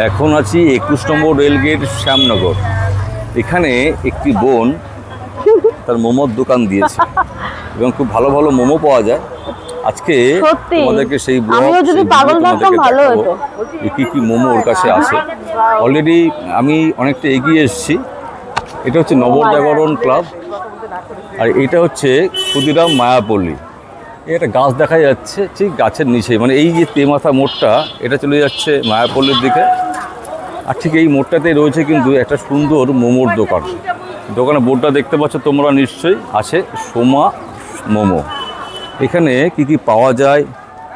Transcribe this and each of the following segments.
এখন আছি 21 নম্বর রেলগেট শ্যামনগর। এখানে একটি বোন তার মোমোর দোকান দিয়েছে এবং খুব ভালো ভালো মোমো পাওয়া যায়। আজকে তোমাদেরকে সেই কি কি মোমো ওর কাছে আছে। অলরেডি আমি অনেকটা এগিয়ে এসেছি। এটা হচ্ছে নবজাগরণ ক্লাব, আর এটা হচ্ছে ক্ষুদিরাম মায়াপল্লী। একটা গাছ দেখা যাচ্ছে ঠিক গাছের নিচে, মানে এই যে তেমাথা মোড়টা এটা চলে যাচ্ছে মায়াপল্লীর দিকে। আর ঠিক এই মোড়টাতেই রয়েছে কিন্তু একটা সুন্দর মোমোর দোকান। দোকানে বোর্ডটা দেখতে পাচ্ছ তোমরা নিশ্চয়ই, আছে সোমা মোমো। এখানে কি কি পাওয়া যায়,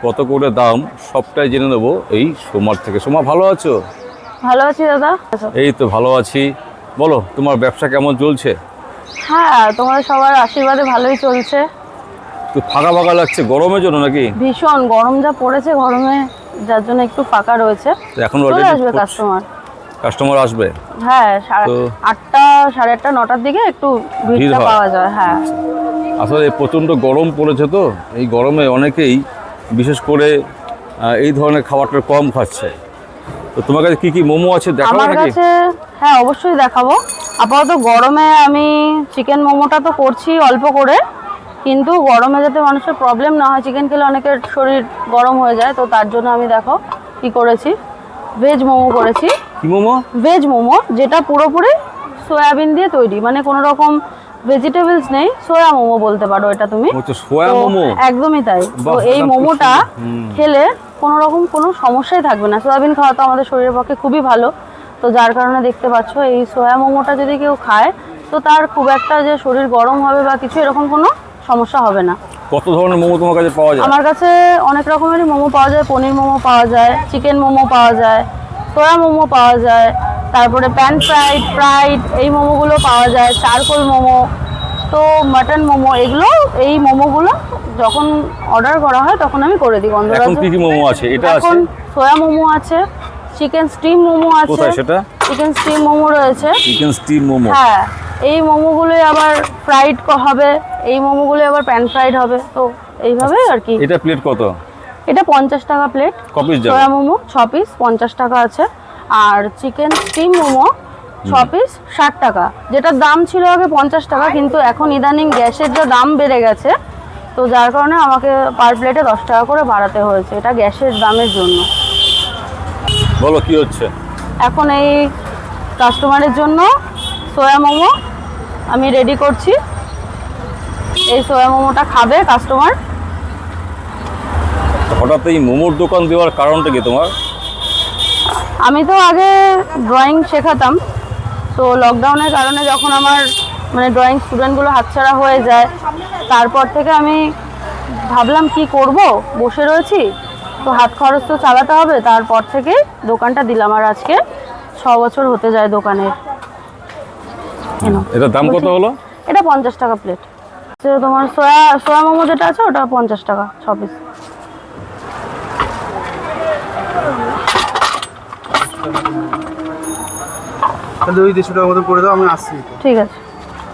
কত করে দাম, সবটাই জেনে নেবো এই সোমার থেকে। সোমা, ভালো আছো? ভালো আছি দাদা। এই তো ভালো আছি। বলো, তোমার ব্যবসা কেমন চলছে? হ্যাঁ, তোমাদের সবার আশীর্বাদে ভালোই চলছে। তো ফাঁকা ফাঁকা লাগছে গরমের জন্য নাকি? ভীষণ গরম যা পড়েছে, গরমে যার জন্য একটু ফাঁকা রয়েছে। এখন আসবে কাস্টমার আসবে। হ্যাঁ, 8টা, 8:30, 9টার দিকে একটু ভিড়টা পাওয়া যায়। হ্যাঁ, আসলে প্রচণ্ড গরম পড়েছে, তো এই গরমে অনেকেই বিশেষ করে এই ধরনের খাবারটা কম খাচ্ছে। তো তোমার কাছে কি কি মোমো আছে দেখাবো নাকি? আমার কাছে হ্যাঁ অবশ্যই দেখাবো। আপাতত গরমে আমি চিকেন মোমোটা তো করছি অল্প করে, কিন্তু গরমে যাতে মানুষের প্রবলেম না হয়, চিকেন খেলে অনেকের শরীর গরম হয়ে যায়, তো তার জন্য আমি দেখো কি করেছি, ভেজ মোমো করেছি। কি মোমো? ভেজ মোমো, যেটা পুরোপুরি সয়াবিন দিয়ে তৈরি, মানে কোনো রকম ভেজিটেবলস নেই। সোয়া মোমো বলতে পারো এটা তুমি। সোয়া মোমো? একদমই তাই। তো এই মোমোটা খেলে কোনো রকম কোনো সমস্যাই থাকবে না। সয়াবিন খাওয়া তো আমাদের শরীরের পক্ষে খুবই ভালো, তো যার কারণে দেখতে পাচ্ছ এই সোয়া মোমোটা যদি কেউ খায় তো তার খুব একটা যে শরীর গরম হবে বা কিছু এরকম কোনো সমস্যা হবে না। কত ধরনের মোমো তোমার কাছে পাওয়া যায়? আমার কাছে অনেক রকমেরই মোমো পাওয়া যায়। পনির মোমো পাওয়া যায়, চিকেন মোমো পাওয়া যায়, সোয়া মোমো পাওয়া যায়, তারপরে প্যান ফ্রাইড এই মোমোগুলো পাওয়া যায়, চারকোল মোমো, তো মাটন মোমো। এগুলো এই মোমোগুলো যখন অর্ডার করা হয় তখন আমি করে দিই। এখন কি কি মোমো আছে? এটা আছে, এখন সোয়া মোমো আছে, চিকেন স্টিম মোমো আছে। কোথায় সেটা? চিকেন স্টিম মোমো রয়েছে। Chicken steam momo? হ্যাঁ, এই মোমোগুলোই আবার ফ্রাইড হবে, এই মোমোগুলো আবার প্যান ফ্রাইড হবে, তো এইভাবে আর কি। এটা প্লেট কত? এটা 50 টাকা প্লেট। কপিস যাবে? সোয়া মোমো 6 পিস 50 টাকা আছে, আর চিকেন স্টিম মোমো 6 পিস 60 টাকা। যেটার দাম ছিল আগে 50 টাকা, কিন্তু এখন ইদানিং গ্যাসের যে দাম বেড়ে গেছে, তো যার কারণে আমাকে পার প্লেটে 10 টাকা করে বাড়াতে হয়েছে, এটা গ্যাসের দামের জন্য। বলো কি হচ্ছে এখন? এই কাস্টমারের জন্য সোয়া মোমো আমি রেডি করছি। এই সোয়া মোমোটা খাবে কাস্টমার। হঠাৎ এই মোমোর দোকান দেওয়ার কারণটা কি তোমার? আমি তো আগে ড্রয়িং শেখাতাম, তো লকডাউনের কারণে যখন আমার মানে ড্রয়িং স্টুডেন্টগুলো হাতছাড়া হয়ে যায়, তারপর থেকে আমি ভাবলাম কি করব, বসে রয়েছি তো হাত খরচ তো চালাতে হবে, তারপর থেকে দোকানটা দিলাম। আর আজকে 6 বছর হতে যায় দোকানের। এটার দাম কত হলো? এটা 50 টাকা প্লেট। তোমার সোয়া মোমো যেটা আছে ওটা 50 টাকা 6 পিস। তাহলে ওই 150 টাকার মতো করে দাও, আমি আসছি। ঠিক আছে,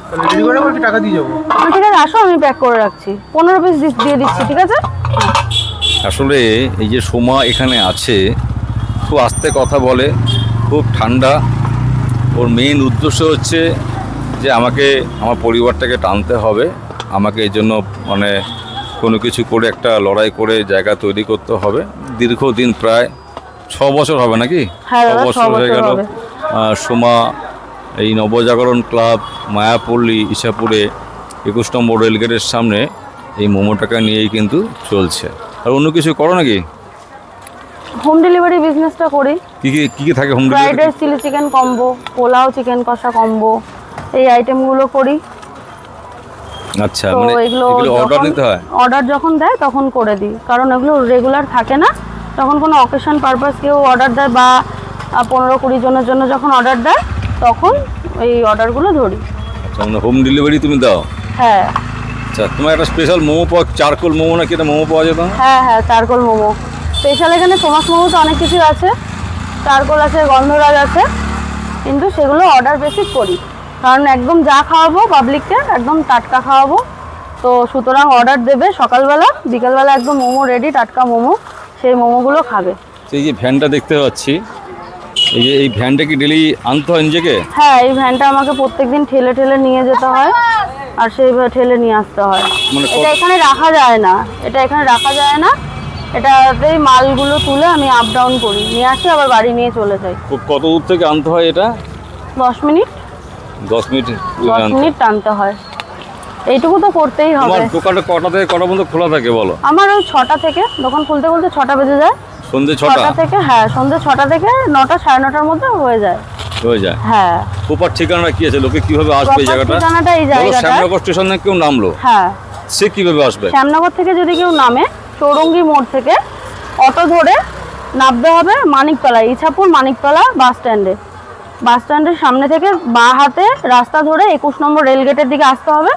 তাহলে রেডি করে রাখো, টাকা দিয়ে যাবো। ঠিক আছে, আসো, আমি প্যাক করে রাখছি। 15 পিস দিয়ে দিচ্ছি, ঠিক আছে? আসলে এই যে সোমা এখানে আছে, খুব আস্তে কথা বলে, খুব ঠান্ডা। ওর মেইন উদ্দেশ্য হচ্ছে যে আমাকে আমার পরিবারটাকে টানতে হবে, আমাকে এই জন্য মানে কোনো কিছু করে একটা লড়াই করে জায়গা তৈরি করতে হবে। দীর্ঘদিন প্রায় 6 বছর হবে নাকি? 6 বছর হয়ে গেল সোমা এই নবজাগরণ ক্লাব মায়াপল্লী ইসাপুরে 21 নম্বর রেলগেটের সামনে এই মোমোটাকে নিয়েই কিন্তু চলছে। আর অন্য কিছু করো নাকি? হোম ডেলিভারি বিজনেসটা করি। কি কি থাকে home delivery? Fried rice, chilli chicken combo, pulao, chicken কষা কম্বো, এই আইটেমগুলো করি। আচ্ছা, মানে এগুলো অর্ডার নিতে হয়? অর্ডার যখন দেয় তখন করে দিই, কারণ এগুলো রেগুলার থাকে না। যখন কোনো অকেশন পারপাস কেউ অর্ডার দেয় বা 15-20 জনের জন্য যখন অর্ডার দেয় তখন এই অর্ডারগুলো ধরি। আচ্ছা, মানে হোম ডেলিভারি তুমি দাও? হ্যাঁ। আচ্ছা, তোমার একটা স্পেশাল মোমো পাওয়া, চারকোল মোমো নাকি এটা মোমো পাওয়া যেত? হ্যাঁ হ্যাঁ, চারকোল মোমো স্পেশাল। এখানে ফেমাস মোমো তো অনেক কিছু আছে, চারকোল আছে, গন্ধরাজ আছে, কিন্তু সেগুলো অর্ডার বেসিক করি, কারণ একদম যা খাওয়াবো পাবলিককে একদম টাটকা খাওয়াবো। তো সুতরাং অর্ডার দেবে সকালবেলা, বিকালবেলা একদম মোমো রেডি, টাটকা মোমো, সেই মোমোগুলো খাবে। সেই যে ভ্যানটা দেখতে পাচ্ছি, এই ভ্যানটা কি ডেলি আনতে হয় নিজেকে? হ্যাঁ, এই ভ্যানটা আমাকে প্রত্যেকদিন ঠেলে ঠেলে নিয়ে যেতে হয়, আর সেইভাবে ঠেলে নিয়ে আসতে হয়। মানে এটা এখানে রাখা যায় না, এটাতেই মালগুলো তুলে আমি আপ ডাউন করি, নিয়ে আসি আবার বাড়ি নিয়ে চলে যাই। কত দূর থেকে আনতে হয় এটা? 10 মিনিট 10 মিনিট 10 মিনিট টানতে হয়, এইটুকু তো করতেই হবে। তোমার দোকানটা কটা থেকে কটা পর্যন্ত খোলা থাকে বলো? আমার ওই 6টা থেকে, দোকান খুলতে খুলতে 6টা বেজে যায়। সন্ধ্যে 6টা থেকে, হ্যাঁ সন্ধ্যে 6টা থেকে 9টা 9:30টার মধ্যে হয়ে যায়। হ্যাঁ। প্রপার ঠিকানা কি আছে, লোকে কিভাবে আসবে এই জায়গাটা? ঠিকানাটা এই জায়গাটা শ্যামনগর স্টেশনে কেউ নামলো, হ্যাঁ, সে কিভাবে আসবে? শ্যামনগর থেকে যদি কেউ নামে, চৌরঙ্গি মোড় থেকে অটো ধরে নামতে হবে মানিকতলা, ইছাপুর মানিকতলা বাস স্ট্যান্ডের সামনে থেকে বাঁ হাতে রাস্তা ধরে 21 নম্বর রেলগেটের দিকে আসতে হবে।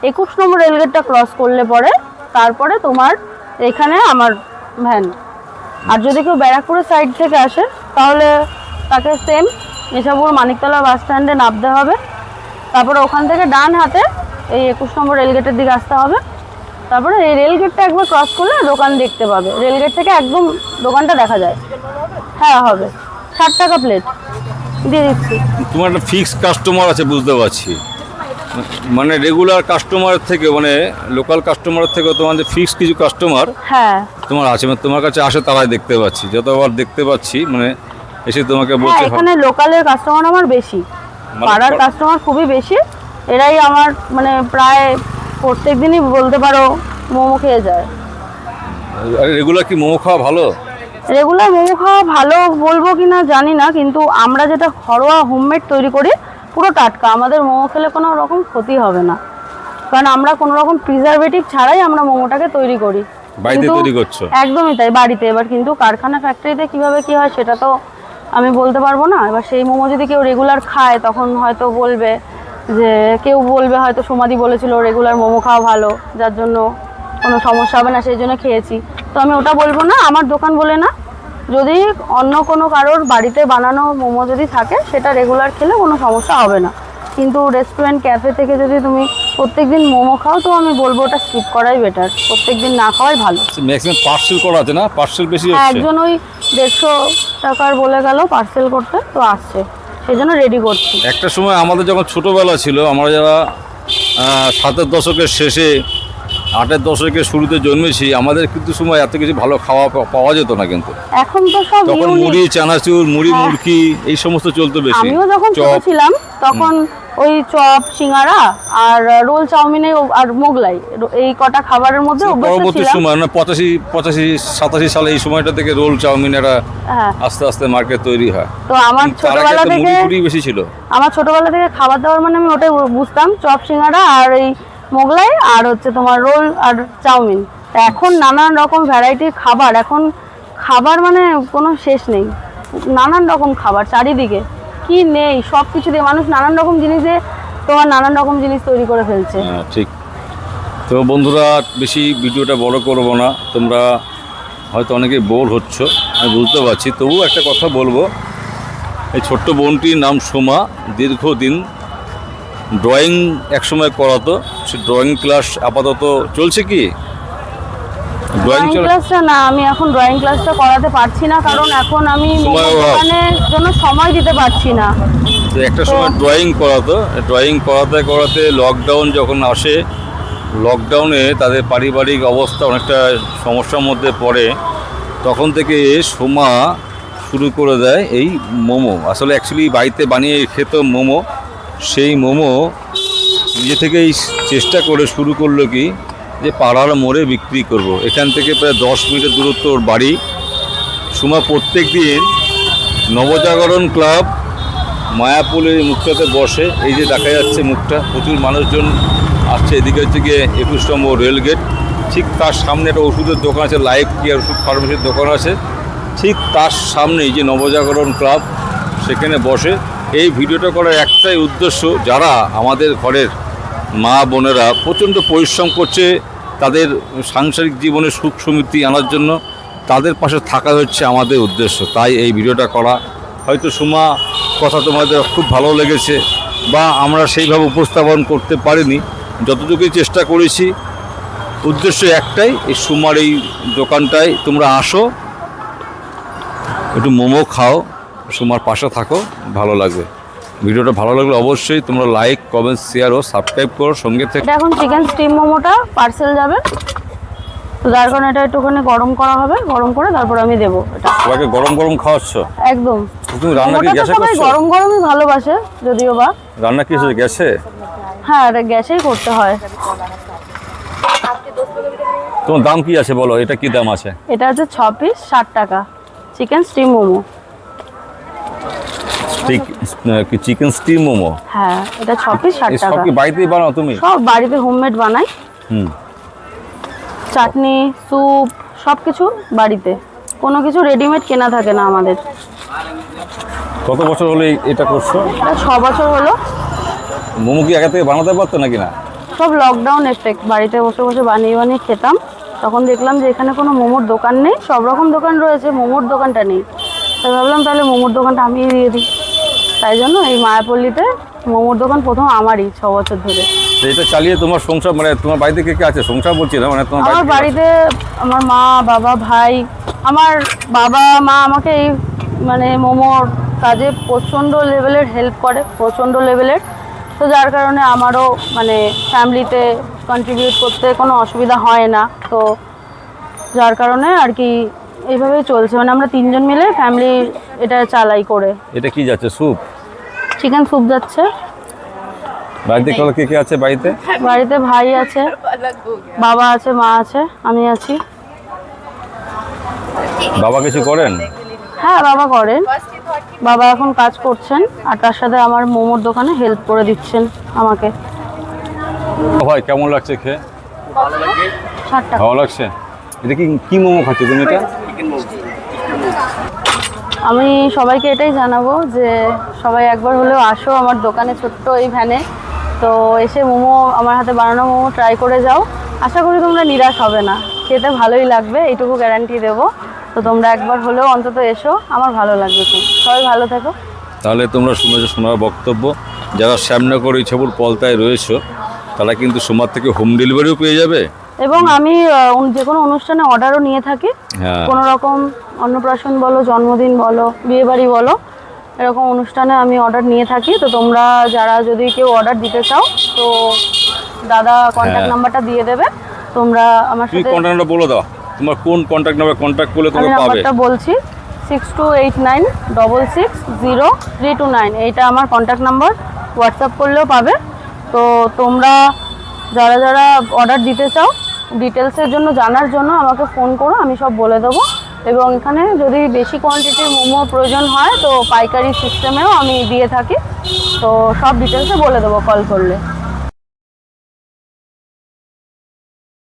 21 নম্বর রেলগেটটা ক্রস করলে পরে তারপরে তোমার এখানে আমার ভ্যান। আর যদি কেউ ব্যারাকপুরের সাইড থেকে আসে তাহলে তাকে সেম ইছাপুর মানিকতলা বাস স্ট্যান্ডে নামতে হবে, তারপরে ওখান থেকে ডান হাতে এই 21 নম্বর রেলগেটের দিকে আসতে হবে। তারপরে এই রেলগেটটা একবার ক্রস করলে দোকান দেখতে পাবে, রেলগেট থেকে একদম দোকানটা দেখা যায়। হ্যাঁ হবে, 60 টাকা প্লেট দিয়ে দিচ্ছি। তোমার একটা ফিক্সড কাস্টমার আছে বুঝতে পারছি, মানে রেগুলার কাস্টমার থেকে, মানে লোকাল কাস্টমারের থেকে তোমাদের ফিক্সড কিছু কাস্টমার হ্যাঁ তোমার আছে, মানে তোমার কাছে আসে তারাই দেখতে পাচ্ছি, যতবার দেখতে পাচ্ছি মানে এসে তোমাকে হ্যাঁ, বলছে এখানে লোকালের কাস্টমার আমার বেশি, পাড়ার কাস্টমার খুবই বেশি। এরাই আমার মানে প্রায় প্রত্যেক দিনই বলতে পারো মোমো খেয়ে যায়। রেগুলার কি মোমো খাওয়া ভালো? রেগুলার মোমো খাওয়া ভালো বলবো কি না জানি না, কিন্তু আমরা যেটা ঘরোয়া হোমমেড তৈরি করি পুরো টাটকা, আমাদের মোমো খেলে কোনো রকম ক্ষতি হবে না, কারণ আমরা কোনো রকম প্রিজারভেটিভ ছাড়াই আমরা মোমোটাকে তৈরি করি। বাড়িতে তৈরি করছো? একদমই তাই, বাড়িতে। এবার কিন্তু কারখানা ফ্যাক্টরিতে কিভাবে কি হয় সেটা তো আমি বলতে পারবো না। এবার সেই মোমো যদি কেউ রেগুলার খায় তখন হয়তো বলবে যে, কেউ বলবে হয়তো সমাধি বলেছিল রেগুলার মোমো খাওয়া ভালো, যার জন্য কোনো সমস্যা হবে না সেই জন্য খেয়েছি, তো আমি ওটা বলবো না, আমার দোকান বলে না। যদি অন্য কোনো কারোর বাড়িতে বানানো মোমো যদি থাকে সেটা রেগুলার খেলে কোনো সমস্যা হবে না, কিন্তু রেস্টুরেন্ট ক্যাফে থেকে যদি তুমি প্রত্যেকদিন মোমো খাও তো আমি বলবো ওটা স্কিপ করাই বেটার, প্রত্যেকদিন না খাওয়াই ভালো। ম্যাক্সিমাম পার্সেল করা আছে না? পার্সেল বেশি হচ্ছে। একজন ওই 150 টাকার বলে গেল পার্সেল করতে, তো আসছে সেই জন্য রেডি করছি। একটা সময় আমাদের যখন ছোটোবেলা ছিল, আমরা যারা 7-এর দশকের শেষে 8-এর দশকের শুরুতে জন্মেছি, আমাদের কিন্তু সময় এত কিছু ভালো খাওয়া পাওয়া যেত না, কিন্তু এখন তো সব তখন ইউনিক। মুড়ি, চানাচুর, মুড়ি, হ্যাঁ। মুড়কি এই সমস্ত চলতো বেশি। আমিও যখন ছোট চপ। ছিলাম তখন ওই চপ, সিঙ্গারা আর রোল, চাউমিনে আর মোগলাই, এই কটা খাবারের মধ্যে অভ্যস্ত পরবর্তী ছিলাম। সময়, মানে 85-87 সালে এই সময়টা থেকে রোল, চাউমিন এরা হ্যাঁ, আস্তে আস্তে মার্কেট তৈরি হয়। তো আমার তার আগে ছোটবেলা তো থেকে মুড়ি বেশি ছিল। খাবার দাবার মানে আমি ওটাই বুঝতাম, চপ, সিঙ্গারা আর এই মোগলাই আর হচ্ছে তোমার রোল আর চাউমিন। তা এখন নানান রকম ভ্যারাইটির খাবার, এখন খাবার মানে কোনো শেষ নেই, নানান রকম খাবার চারিদিকে, কি নেই সব কিছু দিয়ে মানুষ নানান রকম জিনিস দিয়ে তোমার নানান রকম জিনিস তৈরি করে ফেলছে। হ্যাঁ ঠিক। তো বন্ধুরা, বেশি ভিডিওটা বড় করব না, তোমরা হয়তো অনেকে বোর হচ্ছ, আমি বুঝতে পারছি, তবুও একটা কথা বলবো। এই ছোট্ট বোনটির নাম সোমা, দীর্ঘদিন ড্রয়িং একসময় করাতো, সে ড্রয়িং ক্লাস আপাতত চলছে কি? ড্রয়িং ক্লাসটা না, আমি এখন ড্রয়িং ক্লাসটা করাতে পারছি না, কারণ এখন আমি দোকানের জন্য সময় দিতে পারছি না। তো একটা সময় ড্রয়িং করাতো, ড্রয়িং করাতে করাতে লকডাউন যখন আসে, লকডাউনে তাদের পারিবারিক অবস্থা অনেকটা সমস্যার মধ্যে পড়ে, তখন থেকে সোমা শুরু করে দেয় এই মোমো। আসলে অ্যাকচুয়ালি বাড়িতে বানিয়ে খেত মোমো, সেই মোমো নিজে থেকেই চেষ্টা করে শুরু করলো কি যে পাড়ার মোড়ে বিক্রি করব। এখান থেকে প্রায় 10 মিনিটের দূরত্ব ওর বাড়ি। সোমা প্রত্যেক দিন নবজাগরণ ক্লাব মায়াপুরের মুখটাতে বসে, এই যে দেখা যাচ্ছে মুখটা, প্রচুর মানুষজন আসছে। এদিকে হচ্ছে গিয়ে 21 নম্বর রেলগেট, ঠিক তার সামনে একটা ওষুধের দোকান আছে, লাইফ কেয়ার ওষুধ ফার্মেসির দোকান আছে, ঠিক তার সামনেই যে নবজাগরণ ক্লাব, সেখানে বসে। এই ভিডিওটা করার একটাই উদ্দেশ্য, যারা আমাদের ঘরের মা বোনেরা প্রচণ্ড পরিশ্রম করছে তাদের সাংসারিক জীবনে সুখ সমৃদ্ধি আনার জন্য, তাদের পাশে থাকা হচ্ছে আমাদের উদ্দেশ্য। তাই এই ভিডিওটা করা। হয়তো সোমা কথা তোমাদের খুব ভালো লেগেছে, বা আমরা সেইভাবে উপস্থাপন করতে পারিনি, যতটুকুই চেষ্টা করেছি। উদ্দেশ্য একটাই, এই সোমার এই দোকানটায় তোমরা আসো, একটু মোমো খাও, সুমার পাশে থাকো, ভালো লাগবে। ভিডিওটা ভালো লাগলে অবশ্যই তোমরা লাইক, কমেন্ট, শেয়ার ও সাবস্ক্রাইব করো সঙ্গে থেকে। এটা এখন চিকেন স্টিম মোমোটা পার্সেল যাবে, তো যার কারণে এটা একটুখানি গরম করা হবে, গরম করে তারপর আমি দেবো এটা। সবাইকে গরম গরম খাওয়াচ্ছ? একদম। তুমি রান্না কি মোমোটা তো গ্যাসে সবাই করছো? গরম গরমই ভালোবাসে যদিও বা। রান্না কি হচ্ছে গ্যাসে? হ্যাঁ, এটা গ্যাসেই করতে হয়। তোমার দাম কি আছে বলো, এটা কি দাম আছে? এটা হচ্ছে 6 পিস 60 টাকা chicken steam momo. Chicken steam momo? হ্যাঁ, এটা 6 পিস 60 সব টাকা। কি বাড়িতেই বানাও তুমি? সব বাড়িতে হোমমেড বানাই। হুম। চাটনি, স্যুপ সব কিছু বাড়িতে, কোনো কিছু রেডিমেড কেনা থাকে না আমাদের। কত বছর হলে এটা করছো? এটা 6 বছর হলো। মোমো কি আগে থেকে বানাতে পারতো নাকি না? সব লকডাউন এফেক্ট, বাড়িতে বসে বসে বানিয়ে বানিয়ে খেতাম। তখন দেখলাম যে এখানে কোনো মোমোর দোকান নেই, সব রকম দোকান রয়েছে, মোমোর দোকানটা নেই। তাই ভাবলাম তাহলে মোমোর দোকানটা আমিই দিয়ে দিই। তাই জন্য এই মায়াপল্লীতে মোমোর দোকান প্রথম আমারই 6 বছর ধরে। তো এটা চালিয়ে তোমার সংসার, মানে তোমার বাড়িতে কে কে আছে? সংসার বলছি না, মানে তোমার আমার বাড়িতে আমার মা, বাবা, ভাই। আমার বাবা মা আমাকে এই মানে মোমোর কাজে প্রচণ্ড লেভেলের হেল্প করে, প্রচণ্ড লেভেলের। তো যার কারণে আমারও মানে ফ্যামিলিতে কন্ট্রিবিউট করতে কোনো অসুবিধা হয় না। তো যার কারণে আর কি এইভাবেই চলছে, মানে আমরা 3 জন মিলে ফ্যামিলি এটা চালাই করে। এটা কি যাচ্ছে, স্যুপ? চিকেন স্যুপ যাচ্ছে। বাড়িতে কে কে আছে বাড়িতে? বাড়িতে ভাই আছে, বাবা আছে, মা আছে, আমি আছি। বাবা কিছু করেন? হ্যাঁ, বাবা করেন। বাবা এখন কাজ করছেন আর তার সাথে আমার মোমোর দোকানে হেল্প করে দিচ্ছেন আমাকে। ভাই কেমন লাগছে খেয়ে? 60 টাকা। ভালো লাগছে। এটা কি মোমো খাচ্ছ তুমি এটা? আমি সবাইকে এটাই জানাবো যে সবাই একবার হলেও আসো আমার দোকানে, ছোট্ট এই ভ্যানে। তো এসে মোমো, আমার হাতে বানানো মোমো ট্রাই করে যাও। আশা করি তোমরা নিরাশ হবে না, খেতে ভালোই লাগবে, এইটুকু গ্যারান্টি দেবো। তো তোমরা একবার হলেও অন্তত এসো, আমার ভালো লাগবে খুব। সবাই ভালো থেকো। তাহলে তোমরা শুনেছো সোনার বক্তব্য। যারা শ্যামনগর ইছাপুর পলতায় রয়েছো তারা কিন্তু সোমার থেকে হোম ডেলিভারিও পেয়ে যাবে। এবং আমি যে কোনো অনুষ্ঠানে অর্ডারও নিয়ে থাকি। হ্যাঁ। কোনো রকম অন্নপ্রাশন বলো, জন্মদিন বলো, বিয়েবাড়ি বলো, এরকম অনুষ্ঠানে আমি অর্ডার নিয়ে থাকি। তো তোমরা যারা যদি কেউ অর্ডার দিতে চাও তো দাদা কন্ট্যাক্ট নাম্বারটা দিয়ে দেবে, তোমরা আমার তুমি সাথে। কন্ট্যাক্ট নাম্বার বলে দাও, তোমার কোন কন্ট্যাক্ট নাম্বার কন্ট্যাক্ট করলে আমি তোমরা পাবে? নাম্বারটা বলছি 6289660329। এইটা আমার কন্ট্যাক্ট নাম্বার, হোয়াটসঅ্যাপ করলেও পাবে। তো তোমরা যারা যারা অর্ডার দিতে চাও ডিটেলসের জন্য জানার জন্য আমাকে ফোন করো, আমি সব বলে দেবো। এবং এখানে যদি বেশি কোয়ান্টিটির মোমো প্রয়োজন হয় তো পাইকারি সিস্টেমেও আমি দিয়ে থাকি। তো সব ডিটেলসে বলে দেবো কল করলে।